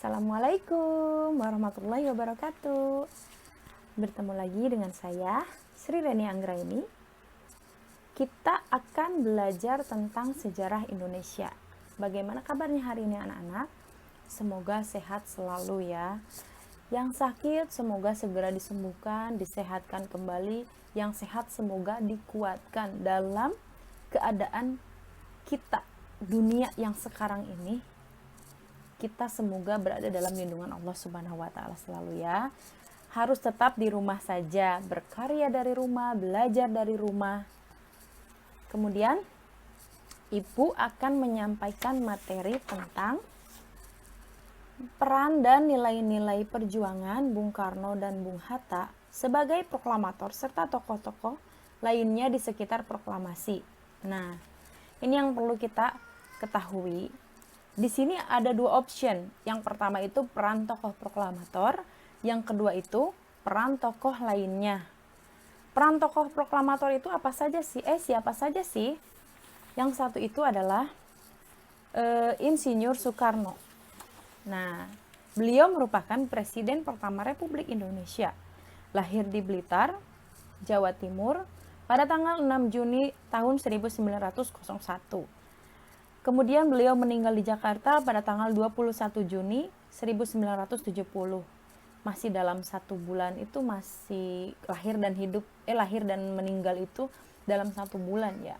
Assalamualaikum warahmatullahi wabarakatuh. Bertemu lagi dengan saya, Sri Reni Anggraini. Kita akan belajar tentang sejarah Indonesia. Bagaimana kabarnya hari ini anak-anak? Semoga sehat selalu ya. Yang sakit semoga segera disembuhkan, disehatkan kembali. Yang sehat semoga dikuatkan dalam keadaan kita, dunia yang sekarang ini. Kita semoga berada dalam lindungan Allah Subhanahu wa taala selalu ya. Harus tetap di rumah saja, berkarya dari rumah, belajar dari rumah. Kemudian Ibu akan menyampaikan materi tentang peran dan nilai-nilai perjuangan Bung Karno dan Bung Hatta sebagai proklamator serta tokoh-tokoh lainnya di sekitar proklamasi. Nah, ini yang perlu kita ketahui. Di sini ada dua option. Yang pertama itu peran tokoh proklamator, yang kedua itu peran tokoh lainnya. Peran tokoh proklamator itu apa saja sih? Siapa saja sih? Yang satu itu adalah Insinyur Soekarno. Nah, beliau merupakan Presiden pertama Republik Indonesia. Lahir di Blitar, Jawa Timur, pada tanggal 6 Juni tahun 1901. Kemudian beliau meninggal di Jakarta pada tanggal 21 Juni 1970. Masih dalam 1 bulan itu masih lahir dan meninggal itu dalam 1 bulan ya.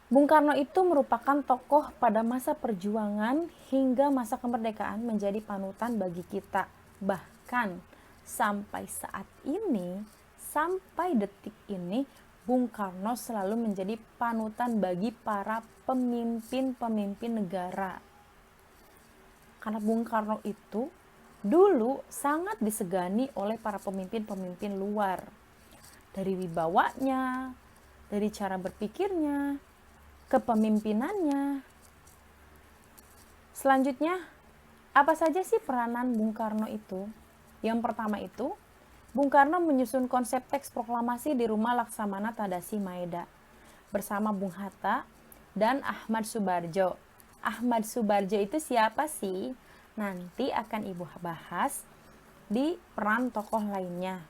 Bung Karno itu merupakan tokoh pada masa perjuangan hingga masa kemerdekaan menjadi panutan bagi kita. Bahkan sampai saat ini, sampai detik ini, Bung Karno selalu menjadi panutan bagi para pemimpin-pemimpin negara. Karena Bung Karno itu dulu sangat disegani oleh para pemimpin-pemimpin luar. Dari wibawanya, dari cara berpikirnya, kepemimpinannya. Selanjutnya, apa saja sih peranan Bung Karno itu? Yang pertama itu, Bung Karno menyusun konsep teks proklamasi di rumah Laksamana Tadasi Maeda bersama Bung Hatta dan Ahmad Subarjo. Ahmad Subarjo itu siapa sih? Nanti akan Ibu bahas di peran tokoh lainnya.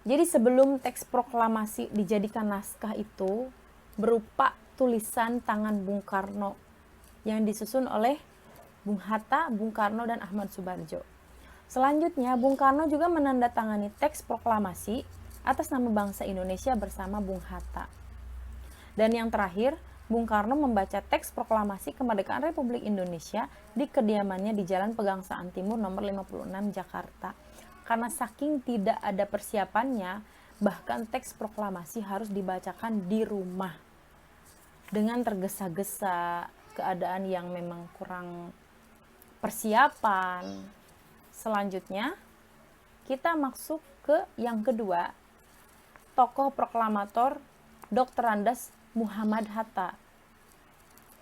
Jadi sebelum teks proklamasi dijadikan naskah itu berupa tulisan tangan Bung Karno yang disusun oleh Bung Hatta, Bung Karno, dan Ahmad Subarjo. Selanjutnya, Bung Karno juga menandatangani teks proklamasi atas nama bangsa Indonesia bersama Bung Hatta. Dan yang terakhir, Bung Karno membaca teks proklamasi kemerdekaan Republik Indonesia di kediamannya di Jalan Pegangsaan Timur nomor 56 Jakarta. Karena saking tidak ada persiapannya, bahkan teks proklamasi harus dibacakan di rumah. Dengan tergesa-gesa, keadaan yang memang kurang persiapan. Selanjutnya, kita masuk ke yang kedua, tokoh proklamator Dr. Andes Muhammad Hatta.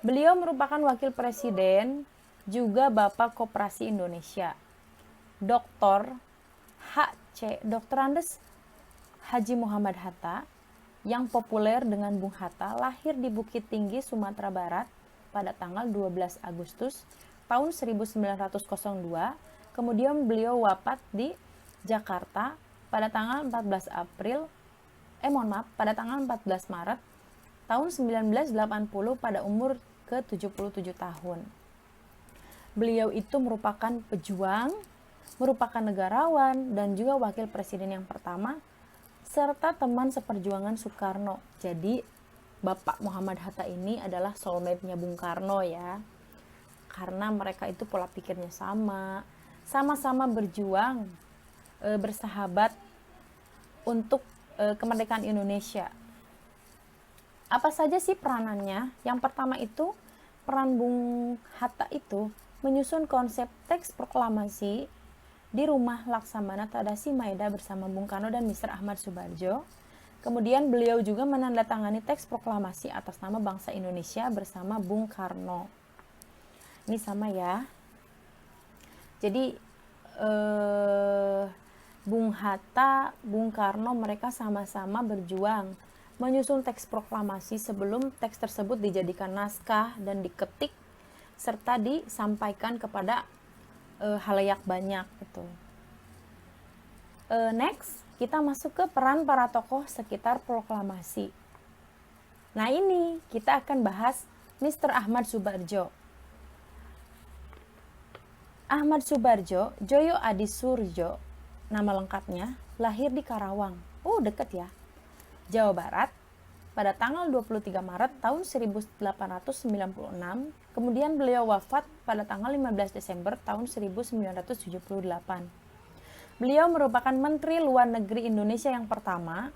Beliau merupakan wakil presiden, juga Bapak Koperasi Indonesia. Dr. Andes Haji Muhammad Hatta, yang populer dengan Bung Hatta, lahir di Bukit Tinggi, Sumatera Barat pada tanggal 12 Agustus tahun 1902. Kemudian beliau wafat di Jakarta pada tanggal 14 Maret tahun 1980 pada umur ke-77 tahun. Beliau itu merupakan pejuang, merupakan negarawan, dan juga wakil presiden yang pertama, serta teman seperjuangan Soekarno. Jadi, Bapak Muhammad Hatta ini adalah soulmate-nya Bung Karno ya. Karena mereka itu pola pikirnya sama-sama berjuang, bersahabat untuk kemerdekaan Indonesia. Apa saja sih peranannya? Yang pertama itu, peran Bung Hatta itu menyusun konsep teks proklamasi di rumah Laksamana Tadasi Maeda bersama Bung Karno dan Mr. Ahmad Subarjo. Kemudian beliau juga menandatangani teks proklamasi atas nama bangsa Indonesia bersama Bung Karno. Ini sama ya. Jadi Bung Hatta, Bung Karno mereka sama-sama berjuang menyusun teks proklamasi sebelum teks tersebut dijadikan naskah dan diketik serta disampaikan kepada halayak banyak gitu. Next, kita masuk ke peran para tokoh sekitar proklamasi. Nah ini kita akan bahas Mr. Ahmad Soebardjo. Ahmad Soebardjo, Joyo Adi Surjo, nama lengkapnya, lahir di Karawang. Oh, deket ya. Jawa Barat pada tanggal 23 Maret tahun 1896. Kemudian beliau wafat pada tanggal 15 Desember tahun 1978. Beliau merupakan Menteri Luar Negeri Indonesia yang pertama,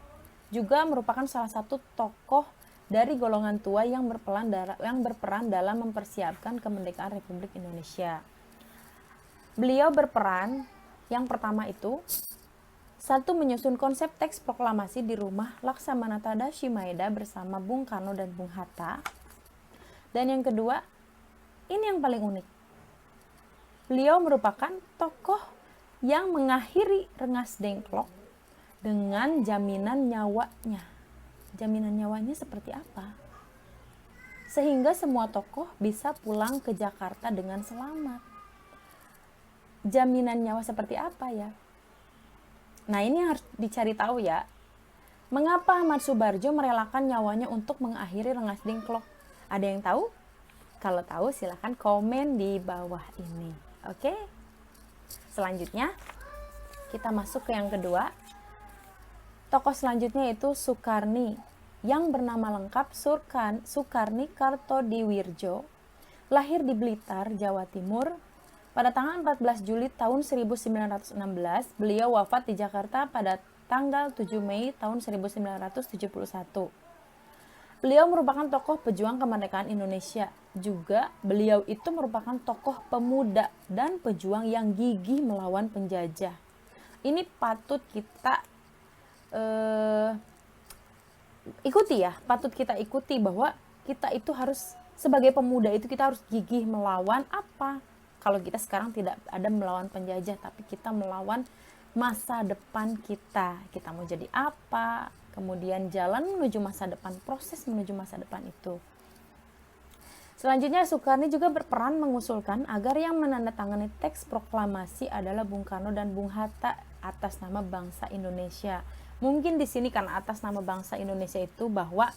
juga merupakan salah satu tokoh dari golongan tua yang berperan dalam mempersiapkan kemerdekaan Republik Indonesia. Beliau berperan yang pertama itu, satu, menyusun konsep teks proklamasi di rumah Laksamana Tadashi Maeda bersama Bung Karno dan Bung Hatta. Dan yang kedua, ini yang paling unik. Beliau merupakan tokoh yang mengakhiri Rengas Dengklok dengan jaminan nyawanya. Jaminan nyawanya seperti apa? Sehingga semua tokoh bisa pulang ke Jakarta dengan selamat. Jaminan nyawa seperti apa ya? Nah ini harus dicari tahu ya. Mengapa Ahmad Soebardjo merelakan nyawanya untuk mengakhiri Rengas Dengklok? Ada yang tahu? Kalau tahu silahkan komen di bawah ini. Oke? Selanjutnya, kita masuk ke yang kedua. Tokoh selanjutnya itu Sukarni, yang bernama lengkap Sukarni Kartodiwirjo, lahir di Blitar, Jawa Timur, pada tanggal 14 Juli tahun 1916. Beliau wafat di Jakarta pada tanggal 7 Mei tahun 1971. Beliau merupakan tokoh pejuang kemerdekaan Indonesia. Juga beliau itu merupakan tokoh pemuda dan pejuang yang gigih melawan penjajah. Ini patut kita ikuti ya, patut kita ikuti bahwa kita itu harus, sebagai pemuda itu kita harus gigih melawan apa? Kalau kita sekarang tidak ada melawan penjajah, tapi kita melawan masa depan kita. Kita mau jadi apa? Kemudian jalan menuju masa depan, proses menuju masa depan itu. Selanjutnya Sukarni juga berperan mengusulkan agar yang menandatangani teks proklamasi adalah Bung Karno dan Bung Hatta atas nama bangsa Indonesia. Mungkin di sini karena atas nama bangsa Indonesia itu bahwa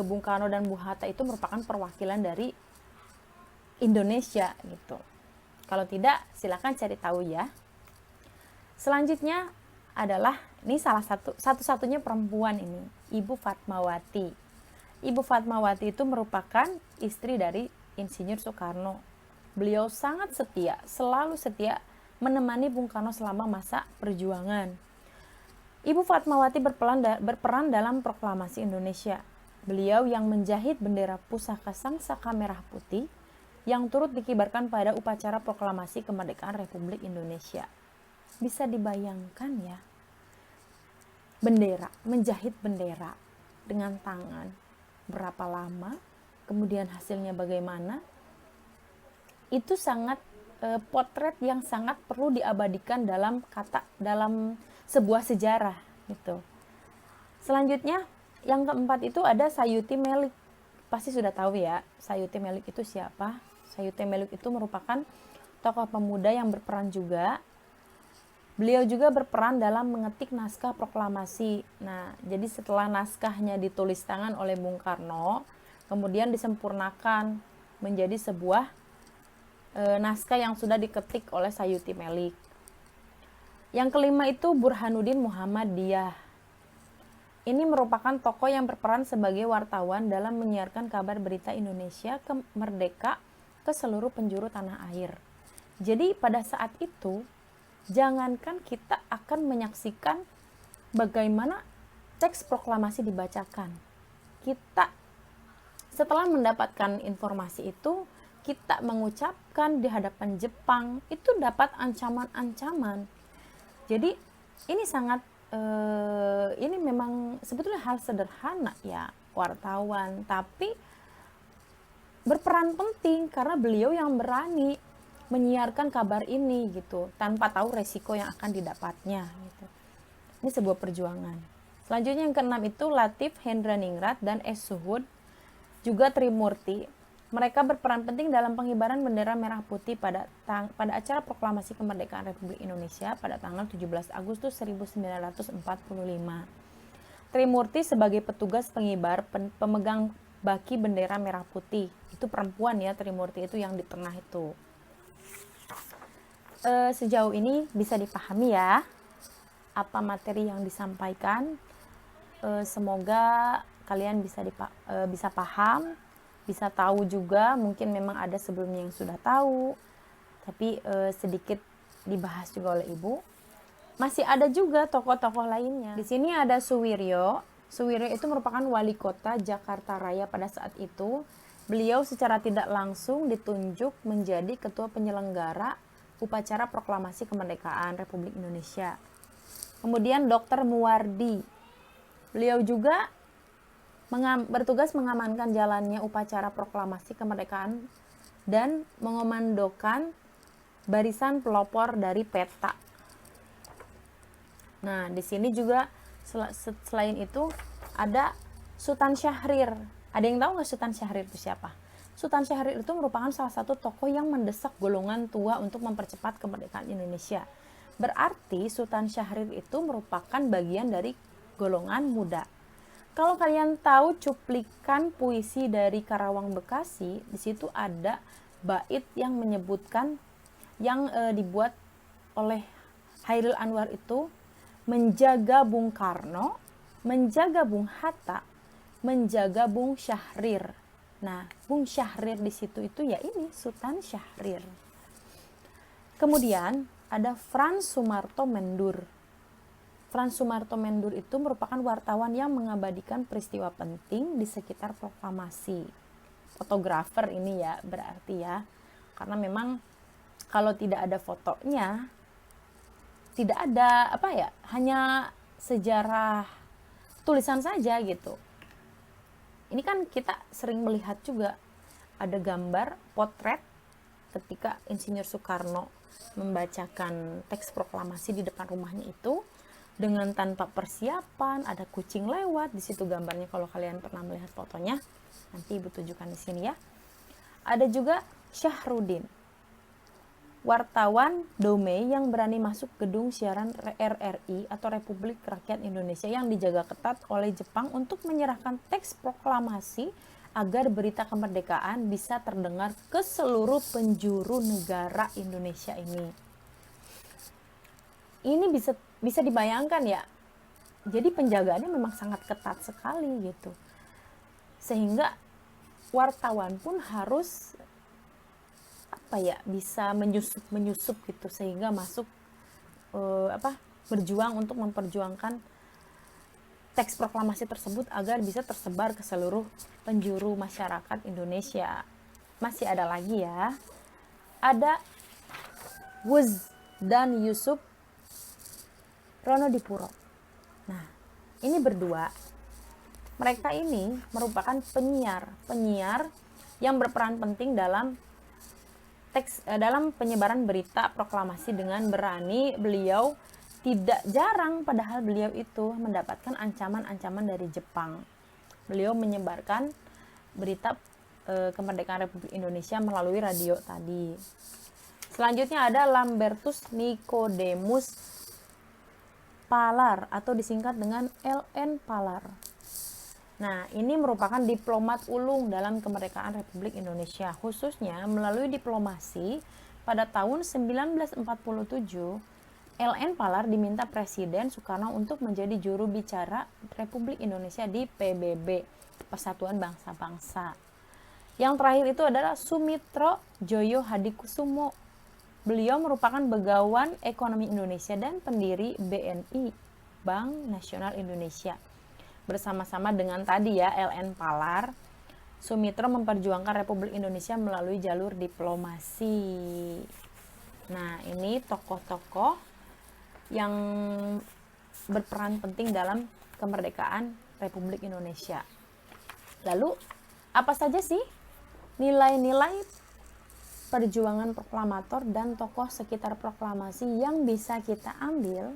Bung Karno dan Bung Hatta itu merupakan perwakilan dari Indonesia gitu. Kalau tidak silakan cari tahu ya. Selanjutnya adalah ini salah satu-satunya perempuan ini, Ibu Fatmawati. Ibu Fatmawati itu merupakan istri dari Insinyur Soekarno. Beliau sangat setia, selalu setia menemani Bung Karno selama masa perjuangan. Ibu Fatmawati berperan dalam proklamasi Indonesia. Beliau yang menjahit bendera pusaka Sangsaka Merah Putih yang turut dikibarkan pada upacara proklamasi kemerdekaan Republik Indonesia. Bisa dibayangkan ya, bendera, menjahit bendera dengan tangan, berapa lama, kemudian hasilnya bagaimana, itu sangat potret yang sangat perlu diabadikan dalam sebuah sejarah gitu. Selanjutnya yang keempat itu ada Sayuti Melik. Pasti sudah tahu ya, Sayuti Melik itu siapa? Sayuti Melik itu merupakan tokoh pemuda yang berperan juga. Beliau juga berperan dalam mengetik naskah proklamasi. Nah, jadi setelah naskahnya ditulis tangan oleh Bung Karno, kemudian disempurnakan menjadi sebuah naskah yang sudah diketik oleh Sayuti Melik. Yang kelima itu Burhanuddin Muhammadiyah. Ini merupakan tokoh yang berperan sebagai wartawan dalam menyiarkan kabar berita Indonesia merdeka ke seluruh penjuru tanah air. Jadi pada saat itu, jangankan kita akan menyaksikan bagaimana teks proklamasi dibacakan. Kita setelah mendapatkan informasi itu, kita mengucapkan di hadapan Jepang, itu dapat ancaman-ancaman. Jadi ini sangat ini memang sebetulnya hal sederhana ya, wartawan, tapi berperan penting karena beliau yang berani menyiarkan kabar ini gitu tanpa tahu resiko yang akan didapatnya gitu. Ini sebuah perjuangan. Selanjutnya yang keenam itu Latif Hendraningrat dan S. Suhud, juga Trimurti. Mereka berperan penting dalam pengibaran bendera merah putih pada acara proklamasi kemerdekaan Republik Indonesia pada tanggal 17 Agustus 1945. Trimurti sebagai petugas pengibar pemegang baki bendera merah putih. Itu perempuan ya, Trimurti itu yang di tengah itu. Sejauh ini bisa dipahami ya apa materi yang disampaikan. Semoga kalian bisa paham, bisa tahu juga. Mungkin memang ada sebelumnya yang sudah tahu, tapi sedikit dibahas juga oleh Ibu. Masih ada juga tokoh-tokoh lainnya. Di sini ada Suwiryo. Suwiryo itu merupakan wali kota Jakarta Raya pada saat itu. Beliau secara tidak langsung ditunjuk menjadi ketua penyelenggara upacara proklamasi kemerdekaan Republik Indonesia. Kemudian Dr. Muwardi. Beliau juga bertugas mengamankan jalannya upacara proklamasi kemerdekaan dan mengomandokan barisan pelopor dari peta. Nah, di sini juga selain itu ada Sultan Syahrir. Ada yang tahu nggak Sultan Syahrir itu siapa? Sultan Syahrir itu merupakan salah satu tokoh yang mendesak golongan tua untuk mempercepat kemerdekaan Indonesia. Berarti Sultan Syahrir itu merupakan bagian dari golongan muda. Kalau kalian tahu cuplikan puisi dari Karawang Bekasi, di situ ada bait yang menyebutkan yang dibuat oleh Hairil Anwar itu, menjaga Bung Karno, menjaga Bung Hatta, menjaga Bung Syahrir. Nah, Bung Syahrir di situ itu ya ini Sultan Syahrir. Kemudian ada Frans Sumarto Mendur. Frans Sumarto Mendur itu merupakan wartawan yang mengabadikan peristiwa penting di sekitar proklamasi. Fotografer ini ya berarti ya. Karena memang kalau tidak ada fotonya, tidak ada hanya sejarah tulisan saja gitu. Ini kan kita sering melihat juga ada gambar potret ketika Insinyur Soekarno membacakan teks proklamasi di depan rumahnya itu dengan tanpa persiapan, ada kucing lewat di situ gambarnya. Kalau kalian pernah melihat fotonya, nanti Ibu tunjukkan di sini ya. Ada juga Syahrudin, wartawan Domei yang berani masuk gedung siaran RRI atau Republik Rakyat Indonesia yang dijaga ketat oleh Jepang untuk menyerahkan teks proklamasi agar berita kemerdekaan bisa terdengar ke seluruh penjuru negara Indonesia ini. Ini bisa dibayangkan ya. Jadi penjagaannya memang sangat ketat sekali gitu. Sehingga wartawan pun harus bisa menyusup gitu sehingga masuk berjuang untuk memperjuangkan teks proklamasi tersebut agar bisa tersebar ke seluruh penjuru masyarakat Indonesia. Masih ada lagi ya. Ada Wuz dan Yusuf Ronodipuro. Nah, ini berdua. Mereka ini merupakan penyiar yang berperan penting dalam penyebaran berita proklamasi dengan berani. Beliau tidak jarang, padahal beliau itu mendapatkan ancaman-ancaman dari Jepang. Beliau menyebarkan berita kemerdekaan Republik Indonesia melalui radio tadi. Selanjutnya ada Lambertus Nicodemus Palar atau disingkat dengan LN Palar. Nah, ini merupakan diplomat ulung dalam kemerdekaan Republik Indonesia, khususnya melalui diplomasi. Pada tahun 1947, LN Palar diminta Presiden Soekarno untuk menjadi juru bicara Republik Indonesia di PBB, Persatuan Bangsa-Bangsa. Yang terakhir itu adalah Sumitro Joyo Hadikusumo. Beliau merupakan Begawan Ekonomi Indonesia dan pendiri BNI, Bank Nasional Indonesia. Bersama-sama dengan tadi ya LN Palar, Sumitro memperjuangkan Republik Indonesia melalui jalur diplomasi. Nah, ini tokoh-tokoh yang berperan penting dalam kemerdekaan Republik Indonesia. Lalu, apa saja sih nilai-nilai perjuangan proklamator dan tokoh sekitar proklamasi yang bisa kita ambil?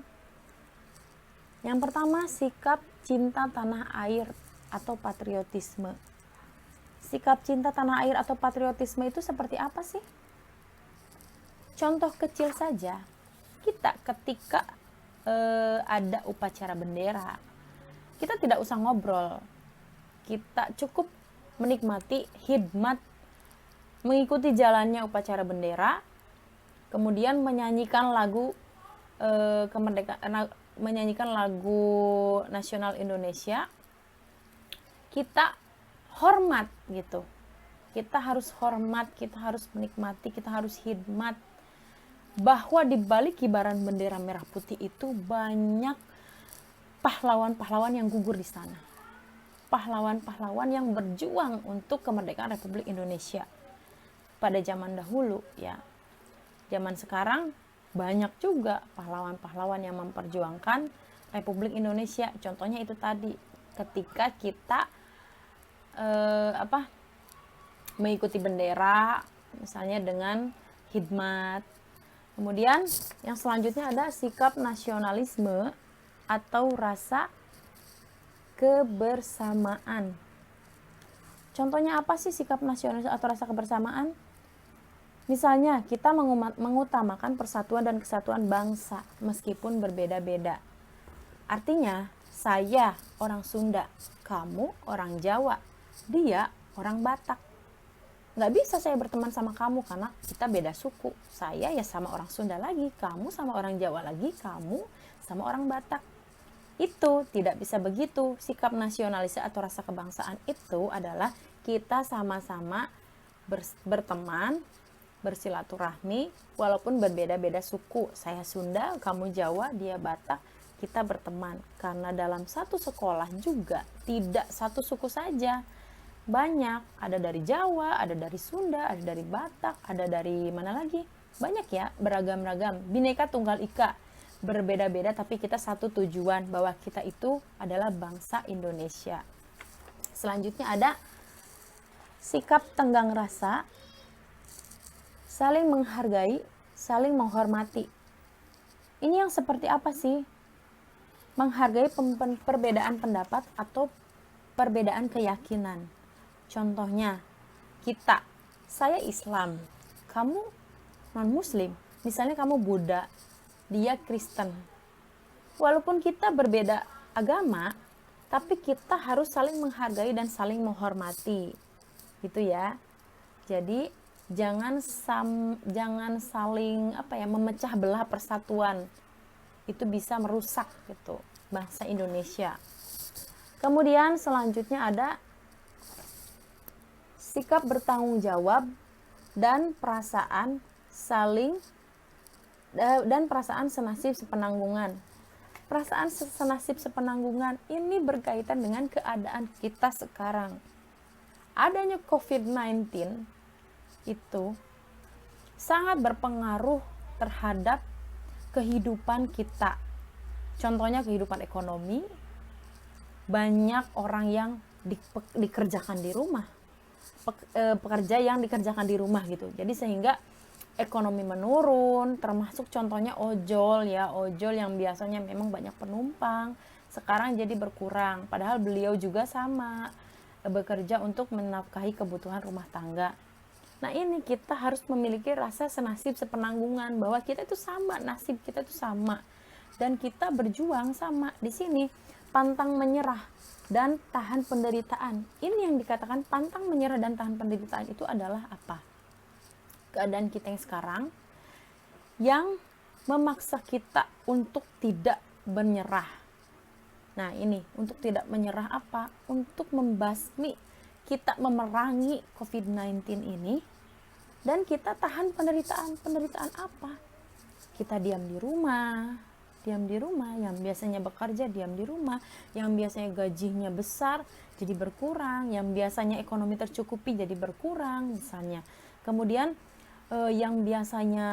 Yang pertama, sikap cinta tanah air atau patriotisme. sikap cinta tanah air atau patriotisme itu seperti apa sih? Contoh kecil saja, kita ketika ada upacara bendera, kita tidak usah ngobrol, kita cukup menikmati hikmat mengikuti jalannya upacara bendera, kemudian menyanyikan lagu kemerdekaan, menyanyikan lagu nasional Indonesia. Kita hormat gitu, kita harus hormat, kita harus menikmati, kita harus hikmat bahwa di balik kibaran bendera merah putih itu banyak pahlawan-pahlawan yang gugur di sana, pahlawan-pahlawan yang berjuang untuk kemerdekaan Republik Indonesia pada zaman dahulu ya. Zaman sekarang banyak juga pahlawan-pahlawan yang memperjuangkan Republik Indonesia. Contohnya itu tadi, ketika kita mengikuti bendera misalnya dengan hikmat. Kemudian yang selanjutnya ada sikap nasionalisme atau rasa kebersamaan. Contohnya apa sih sikap nasionalisme atau rasa kebersamaan? Misalnya kita mengutamakan persatuan dan kesatuan bangsa meskipun berbeda-beda. Artinya saya orang Sunda, kamu orang Jawa, dia orang Batak. Nggak bisa saya berteman sama kamu karena kita beda suku. Saya ya sama orang Sunda lagi, kamu sama orang Jawa lagi, kamu sama orang Batak. Itu tidak bisa begitu. Sikap nasionalis atau rasa kebangsaan itu adalah kita sama-sama berteman, bersilaturahmi, walaupun berbeda-beda suku. Saya Sunda, kamu Jawa, dia Batak, kita berteman. Karena dalam satu sekolah juga tidak satu suku saja. Banyak, ada dari Jawa, ada dari Sunda, ada dari Batak, ada dari mana lagi? Banyak ya, beragam-ragam. Bhinneka Tunggal Ika, berbeda-beda tapi kita satu tujuan bahwa kita itu adalah bangsa Indonesia. Selanjutnya ada sikap tenggang rasa, saling menghargai, saling menghormati. Ini yang seperti apa sih? Menghargai perbedaan pendapat atau perbedaan keyakinan. Contohnya, saya Islam, kamu non-Muslim. Misalnya kamu Buddha, dia Kristen. Walaupun kita berbeda agama, tapi kita harus saling menghargai dan saling menghormati. Gitu ya. Jadi, jangan saling memecah belah persatuan. Itu bisa merusak gitu bangsa Indonesia. Kemudian selanjutnya ada sikap bertanggung jawab dan perasaan senasib sepenanggungan. Perasaan senasib sepenanggungan ini berkaitan dengan keadaan kita sekarang. Adanya COVID-19 itu sangat berpengaruh terhadap kehidupan kita. Contohnya kehidupan ekonomi, banyak orang yang dikerjakan di rumah, pekerja yang dikerjakan di rumah gitu. Jadi sehingga ekonomi menurun, termasuk contohnya ojol yang biasanya memang banyak penumpang, sekarang jadi berkurang. Padahal beliau juga sama bekerja untuk menafkahi kebutuhan rumah tangga. Nah ini kita harus memiliki rasa senasib sepenanggungan bahwa kita itu sama, nasib kita itu sama dan kita berjuang sama. Di sini pantang menyerah dan tahan penderitaan. Ini yang dikatakan pantang menyerah dan tahan penderitaan itu adalah apa? Keadaan kita yang sekarang yang memaksa kita untuk tidak menyerah. Nah ini untuk tidak menyerah apa? Untuk membasmi, kita memerangi COVID-19 ini dan kita tahan penderitaan. Penderitaan apa? Kita diam di rumah, yang biasanya bekerja diam di rumah, yang biasanya gajinya besar jadi berkurang, yang biasanya ekonomi tercukupi jadi berkurang misalnya. Kemudian yang biasanya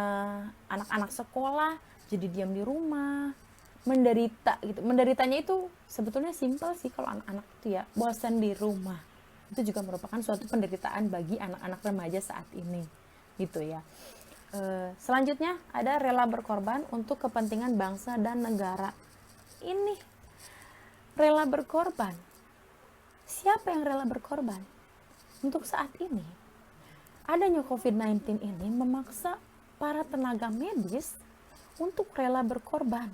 anak-anak sekolah jadi diam di rumah, menderita gitu. Menderitanya itu sebetulnya simpel sih kalau anak-anak itu ya, bosan di rumah. Itu juga merupakan suatu penderitaan bagi anak-anak remaja saat ini gitu ya. Selanjutnya ada rela berkorban untuk kepentingan bangsa dan negara. Ini rela berkorban. Siapa yang rela berkorban? Untuk saat ini, adanya COVID-19 ini memaksa para tenaga medis untuk rela berkorban.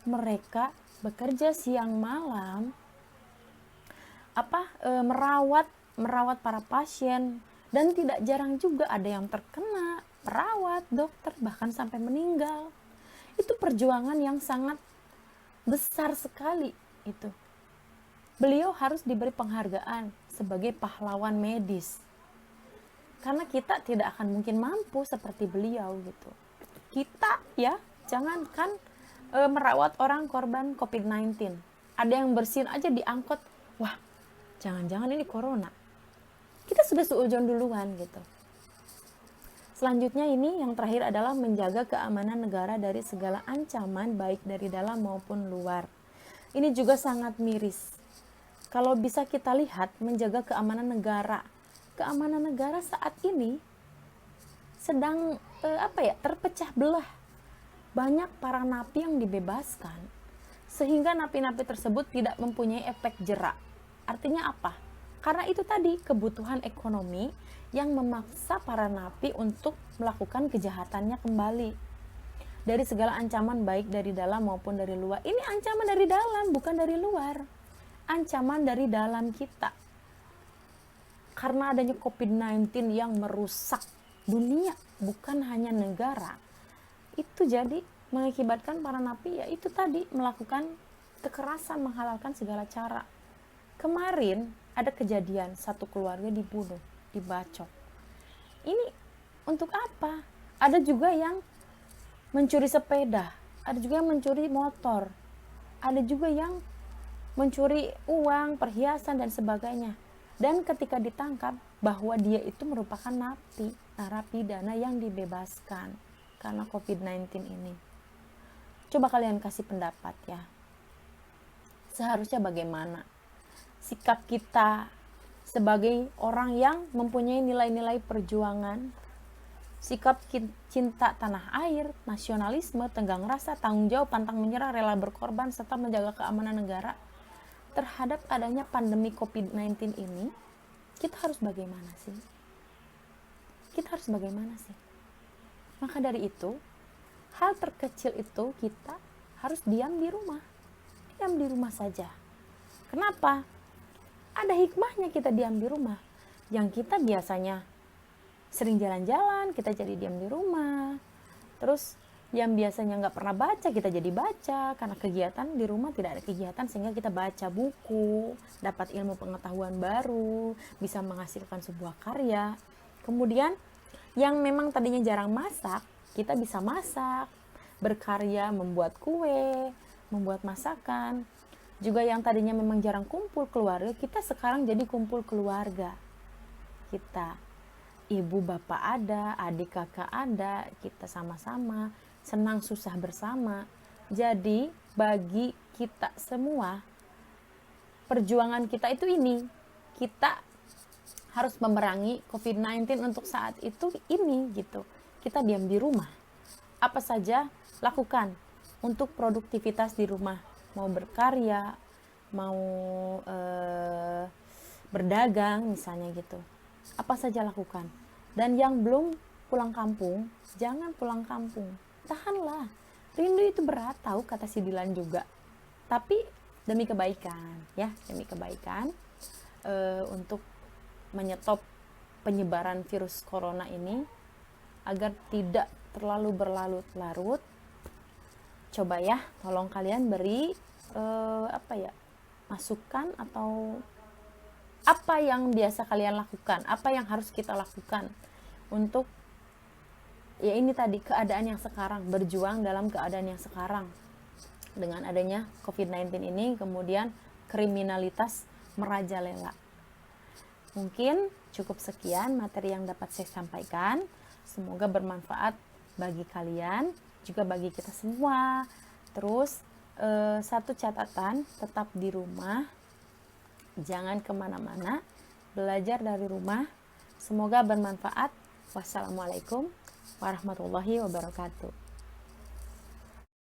Mereka bekerja siang malam merawat para pasien, dan tidak jarang juga ada yang terkena, perawat, dokter, bahkan sampai meninggal. Itu perjuangan yang sangat besar sekali itu. Beliau harus diberi penghargaan sebagai pahlawan medis. Karena kita tidak akan mungkin mampu seperti beliau gitu. Kita ya, jangankan merawat orang korban COVID-19. Ada yang bersin aja diangkut, wah, jangan-jangan ini corona. Kita sudah seujon duluan gitu. Selanjutnya ini yang terakhir adalah menjaga keamanan negara dari segala ancaman baik dari dalam maupun luar. Ini juga sangat miris. Kalau bisa kita lihat, menjaga keamanan negara. Keamanan negara saat ini sedang terpecah belah. Banyak para napi yang dibebaskan sehingga napi-napi tersebut tidak mempunyai efek jerak. Artinya apa? Karena itu tadi kebutuhan ekonomi yang memaksa para napi untuk melakukan kejahatannya kembali. Dari segala ancaman baik dari dalam maupun dari luar. Ini ancaman dari dalam, bukan dari luar. Ancaman dari dalam kita. Karena adanya COVID-19 yang merusak dunia, bukan hanya negara. Itu jadi mengakibatkan para napi ya itu tadi melakukan kekerasan, menghalalkan segala cara. Kemarin ada kejadian satu keluarga dibunuh, dibacok. Ini untuk apa? Ada juga yang mencuri sepeda, ada juga yang mencuri motor, ada juga yang mencuri uang, perhiasan dan sebagainya. Dan ketika ditangkap bahwa dia itu merupakan narapidana yang dibebaskan karena COVID-19 ini. Coba kalian kasih pendapat ya. Seharusnya bagaimana sikap kita sebagai orang yang mempunyai nilai-nilai perjuangan, sikap cinta tanah air, nasionalisme, tenggang rasa, tanggung jawab, pantang menyerah, rela berkorban, serta menjaga keamanan negara terhadap adanya pandemi COVID-19 ini. Kita harus bagaimana sih? Kita harus bagaimana sih? Maka dari itu, hal terkecil itu kita harus diam di rumah. Diam di rumah saja. Kenapa? Ada hikmahnya kita diam di rumah. Yang kita biasanya sering jalan-jalan, kita jadi diam di rumah. Terus yang biasanya nggak pernah baca, kita jadi baca. Karena kegiatan di rumah tidak ada kegiatan, sehingga kita baca buku, dapat ilmu pengetahuan baru, bisa menghasilkan sebuah karya. Kemudian yang memang tadinya jarang masak, kita bisa masak, berkarya, membuat kue, membuat masakan. Juga yang tadinya memang jarang kumpul keluarga, kita sekarang jadi kumpul keluarga. Kita, ibu bapak ada, adik kakak ada, kita sama-sama, senang susah bersama. Jadi bagi kita semua, perjuangan kita itu ini, kita harus memerangi COVID-19 untuk saat itu ini gitu. Kita diam di rumah. Apa saja lakukan untuk produktivitas di rumah. Mau berkarya, mau berdagang misalnya gitu. Apa saja lakukan. Dan yang belum pulang kampung, jangan pulang kampung. Tahanlah. Rindu itu berat, tahu kata si Dilan juga. Tapi demi kebaikan, ya, demi kebaikan untuk menyetop penyebaran virus corona ini agar tidak terlalu berlarut-larut. Coba ya, tolong kalian beri masukan atau apa yang biasa kalian lakukan, apa yang harus kita lakukan untuk ya ini tadi keadaan yang sekarang, berjuang dalam keadaan yang sekarang dengan adanya COVID-19 ini, kemudian kriminalitas merajalela. Mungkin cukup sekian materi yang dapat saya sampaikan. Semoga bermanfaat bagi kalian, juga bagi kita semua. Terus satu catatan, tetap di rumah, jangan kemana-mana, belajar dari rumah. Semoga bermanfaat. Wassalamualaikum warahmatullahi wabarakatuh.